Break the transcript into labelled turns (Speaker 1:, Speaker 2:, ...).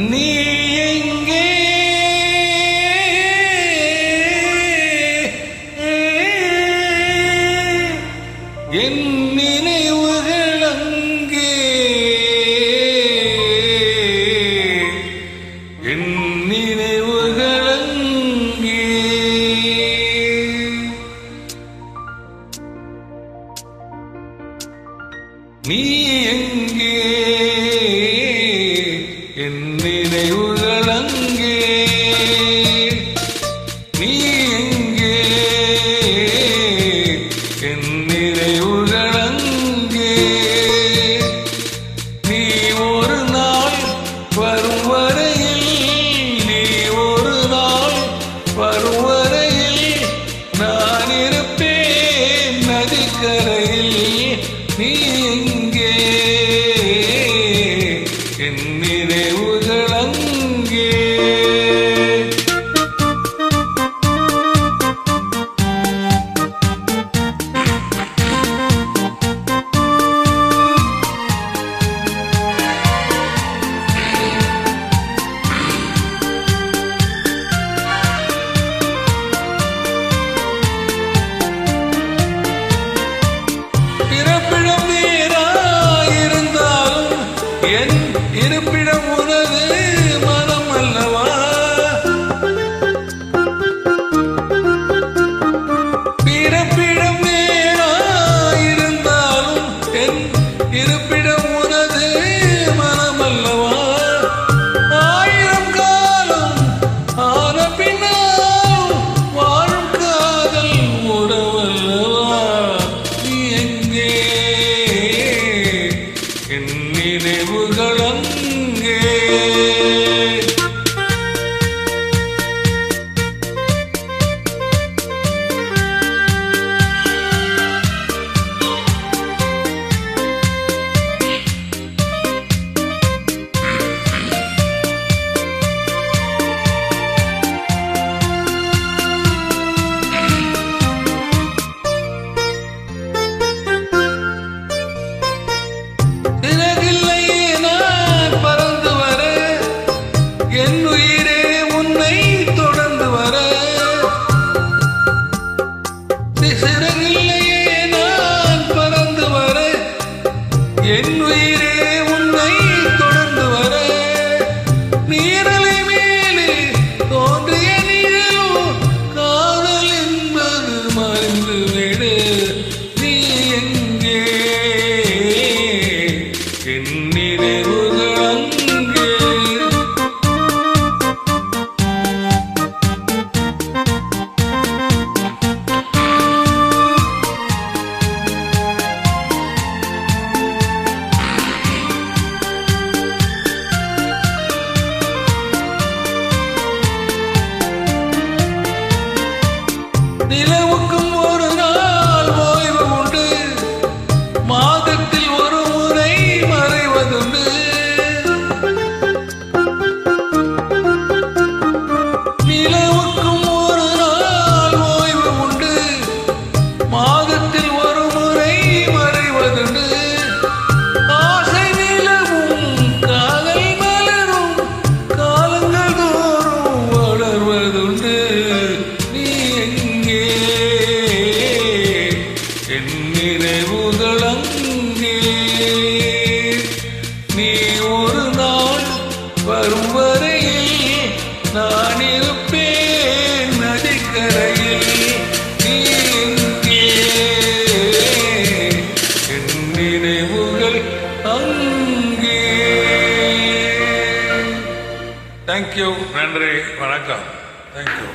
Speaker 1: நீ எங்கே என் நினைவுகள் அங்கே என் நினைவுகள் அங்கே நீ எங்கே என் நினைவுகள் அங்கே நீ எங்கே என் நினைவுகள் அங்கே நீ ஒரு நாள் வரும் வரையில் நீ ஒரு நாள் வரும் வரையில் நான் இருப்பேன் நதிக்கரையில் நீ எங்கே என் நினைவுகள் அங்கே பிறப்பிடம் வேறாயிருந்தாலும் என் இருப்பிடம் உனது மனம் அல்லவா பிறப்பிடம் வேறாயிருந்தாலும் என் இருப்பிடம் உனது மனம் அல்லவா ஆயிரம் காலம் ஆன பின்னால் வாழும் காதல் உறவல்லவா நீ எங்கே என் நினைவுகள் அங்கே சிறகில்லையே நான் பறந்து வர என் உயிரே உன்னை தொடர்ந்து வர சிறகில்லையே நான் பறந்து வர என் உயிரே உன்னை தொடர்ந்து வர நீரலை மேலே தோன்றிய நீரோ காதல் என்பது மறைந்து விடு நீ எங்கே என் நினைவுகள் அங்கே நிலவுக்கும் ஒரு நாள் ஓய்வு உண்டு மாதத்தில் ஒரு முறை மறைவதுண்டு நிலவுக்கும் ஒரு நாள் ஓய்வு உண்டு மாதத்தில் ஒரு முறை மறைவதுண்டு ஆசை நிலவும் காதல் மலரும் காலங்கள் தோறும் வளர்வதுண்டு நீ எங்கே என் நினைவுகள் அங்கே நீ ஒரு நாள் வரும் வரையில் நான் இருப்பேன் நதிக்கரையில் நீ எங்கே என் நினைவுகள் அங்கே. தேங்க்யூ, நன்றி, வணக்கம். தேங்க்யூ.